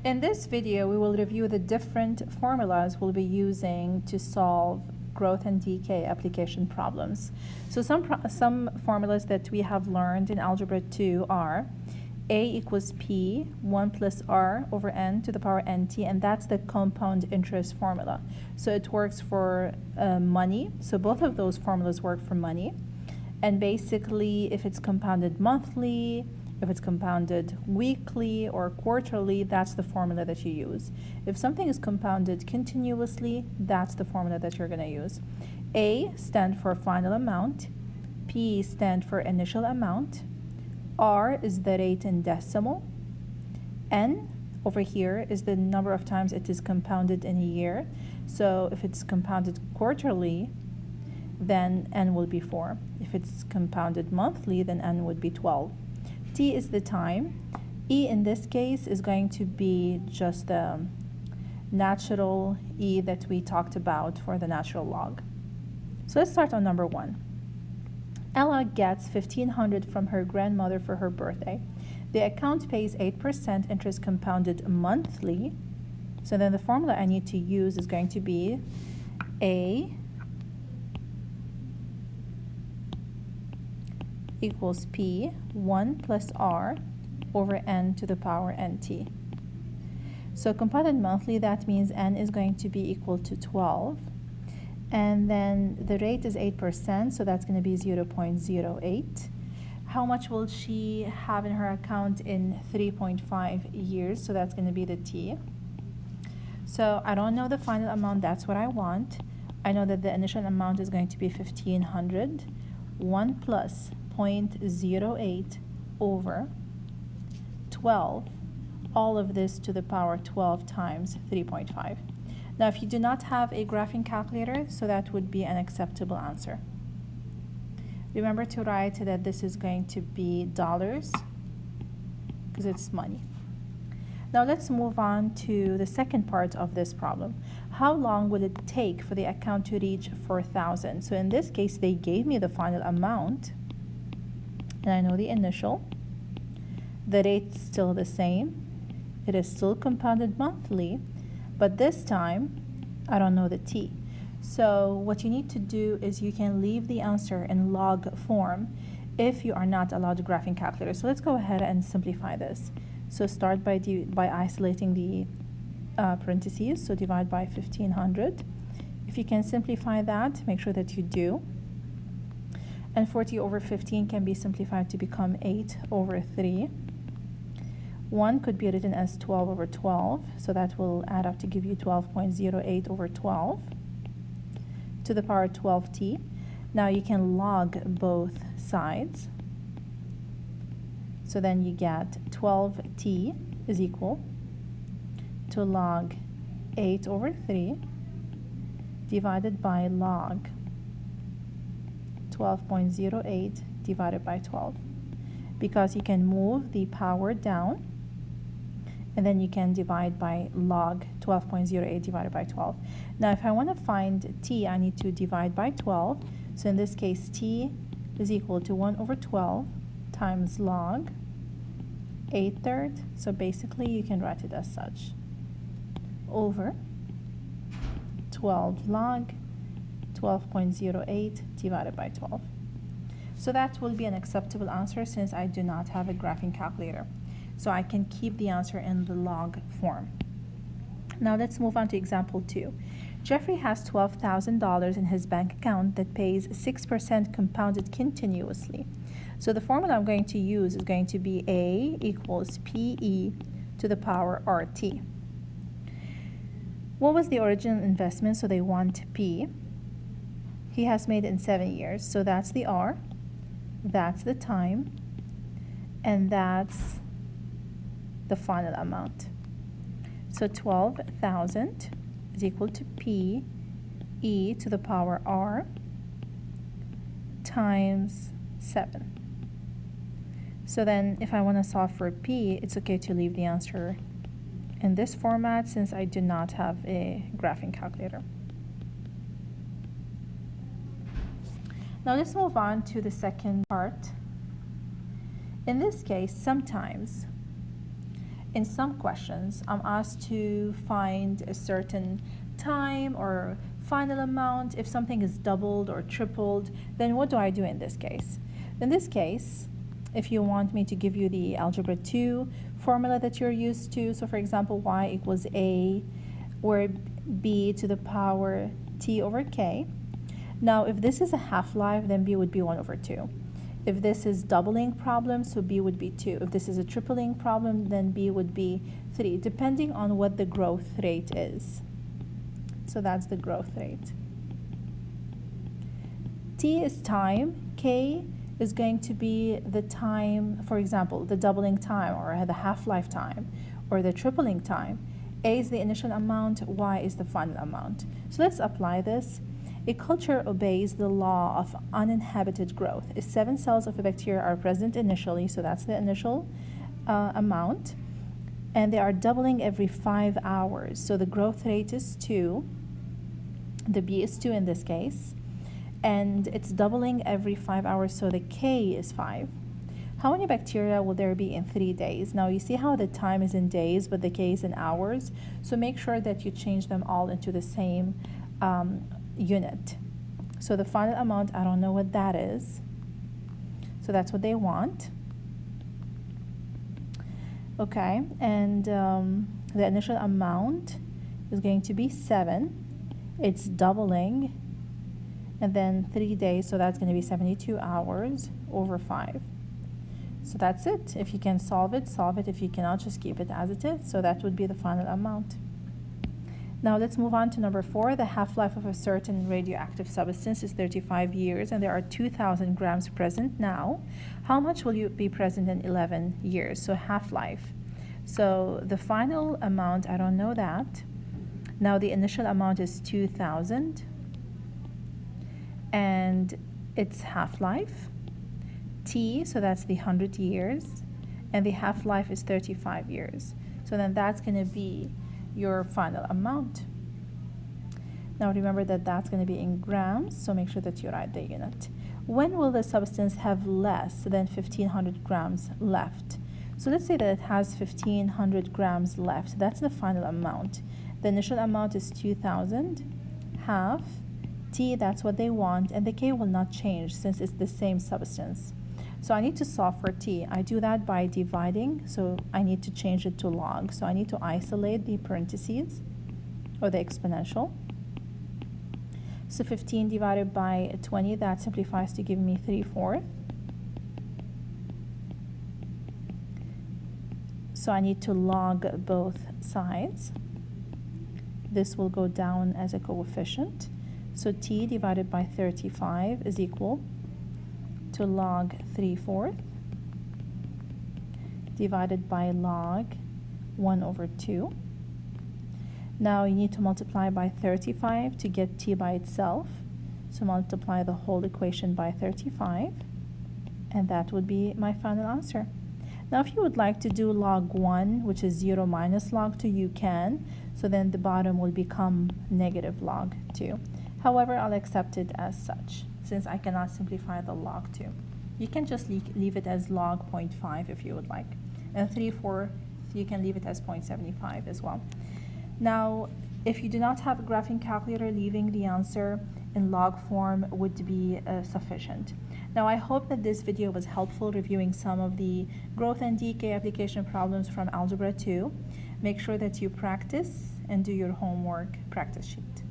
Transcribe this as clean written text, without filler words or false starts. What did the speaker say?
In this video, we will review the different formulas we'll be using to solve growth and decay application problems. So some formulas that we have learned in Algebra 2 are A equals P, 1 plus R over N to the power NT, and that's the compound interest formula. So it works for money. So both of those formulas work for money. And basically, if it's compounded monthly, if it's compounded weekly or quarterly, that's the formula that you use. If something is compounded continuously, that's the formula that you're going to use. A stands for final amount, P stands for initial amount, R is the rate in decimal, N over here is the number of times it is compounded in a year. So if it's compounded quarterly, then N will be 4. If it's compounded monthly, then N would be 12. T is the time. E in this case is going to be just the natural E that we talked about for the natural log. So let's start on number 1. Ella gets $1,500 from her grandmother for her birthday. The account pays 8% interest compounded monthly. So then the formula I need to use is going to be A equals P, 1 plus R over N to the power NT. So compounded monthly, that means N is going to be equal to 12. And then the rate is 8%, so that's going to be 0.08. How much will she have in her account in 3.5 years? So that's going to be the T. So I don't know the final amount, that's what I want. I know that the initial amount is going to be 1,500. 1 plus 0.08 over 12, all of this to the power 12 times 3.5. Now, if you do not have a graphing calculator, so that would be an acceptable answer. Remember to write that this is going to be dollars because it's money. Now let's move on to the second part of this problem. How long will it take for the account to reach 4,000? So in this case, they gave me the final amount, and I know the initial. The rate's still the same. It is still compounded monthly, but this time, I don't know the T. So what you need to do is you can leave the answer in log form if you are not allowed a graphing calculator. So let's go ahead and simplify this. So start by isolating the parentheses, so divide by 1,500. If you can simplify that, make sure that you do. And 40 over 15 can be simplified to become 8 over 3. 1 could be written as 12 over 12, so that will add up to give you 12.08 over 12 to the power 12t. Now you can log both sides. So then you get 12t is equal to log 8 over 3 divided by log 12.08 divided by 12, because you can move the power down and then you can divide by log 12.08 divided by 12. Now if I want to find t, I need to divide by 12. So in this case, t is equal to 1 over 12 times log 8/3. So basically you can write it as such, over 12 log 12.08 divided by 12. So that will be an acceptable answer since I do not have a graphing calculator. So I can keep the answer in the log form. Now let's move on to example 2. Jeffrey has $12,000 in his bank account that pays 6% compounded continuously. So the formula I'm going to use is going to be A equals PE to the power RT. What was the original investment? So they want P. He has made it in 7 years. So that's the R, that's the time, and that's the final amount. So 12,000 is equal to P E to the power R times 7. So then if I want to solve for P, it's okay to leave the answer in this format since I do not have a graphing calculator. Now let's move on to the second part. In this case, sometimes in some questions, I'm asked to find a certain time or final amount. If something is doubled or tripled, then what do I do in this case? In this case, if you want me to give you the algebra 2 formula that you're used to, so for example, y equals a or b to the power t over k. Now, if this is a half-life, then b would be 1 over 2. If this is doubling problem, so b would be 2. If this is a tripling problem, then b would be 3, depending on what the growth rate is. So that's the growth rate. T is time, k is going to be the time, for example, the doubling time or the half-life time or the tripling time. A is the initial amount, y is the final amount. So let's apply this. A culture obeys the law of uninhibited growth. If 7 cells of a bacteria are present initially, so that's the initial amount, and they are doubling every 5 hours. So the growth rate is 2, the B is 2 in this case, and it's doubling every 5 hours, so the K is 5. How many bacteria will there be in 3 days? Now you see how the time is in days, but the K is in hours, so make sure that you change them all into the same unit. So the final amount, I don't know what that is, so that's what they want. Okay, and the initial amount is going to be 7. It's doubling, and then 3 days, so that's going to be 72 hours over 5. So that's it. If you can solve it, solve it. If you cannot, just keep it as it is. So that would be the final amount. Now let's move on to number 4. The half-life of a certain radioactive substance is 35 years, and there are 2,000 grams present now. How much will you be present in 11 years? So half-life. So the final amount, I don't know that. Now the initial amount is 2,000, and it's half-life. T, so that's the 100 years, and the half-life is 35 years. So then that's going to be your final amount. Now remember that that's going to be in grams, so make sure that you write the unit. When will the substance have less than 1,500 grams left? So let's say that it has 1,500 grams left. That's the final amount. The initial amount is 2,000, half, T, that's what they want, and the K will not change since it's the same substance. So I need to solve for T. I do that by dividing, so I need to change it to log. So I need to isolate the parentheses or the exponential. So 15 divided by 20, that simplifies to give me 3/4. So I need to log both sides. This will go down as a coefficient. So T divided by 35 is equal to log 3/4 divided by log 1 over 2. Now you need to multiply by 35 to get T by itself. So multiply the whole equation by 35, and that would be my final answer. Now if you would like to do log 1, which is 0 minus log 2, you can. So then the bottom will become negative log 2. However, I'll accept it as such, since I cannot simplify the log 2. You can just leave it as log 0.5 if you would like. And 3/4, you can leave it as 0.75 as well. Now, if you do not have a graphing calculator, leaving the answer in log form would be sufficient. Now, I hope that this video was helpful reviewing some of the growth and decay application problems from Algebra 2. Make sure that you practice and do your homework practice sheet.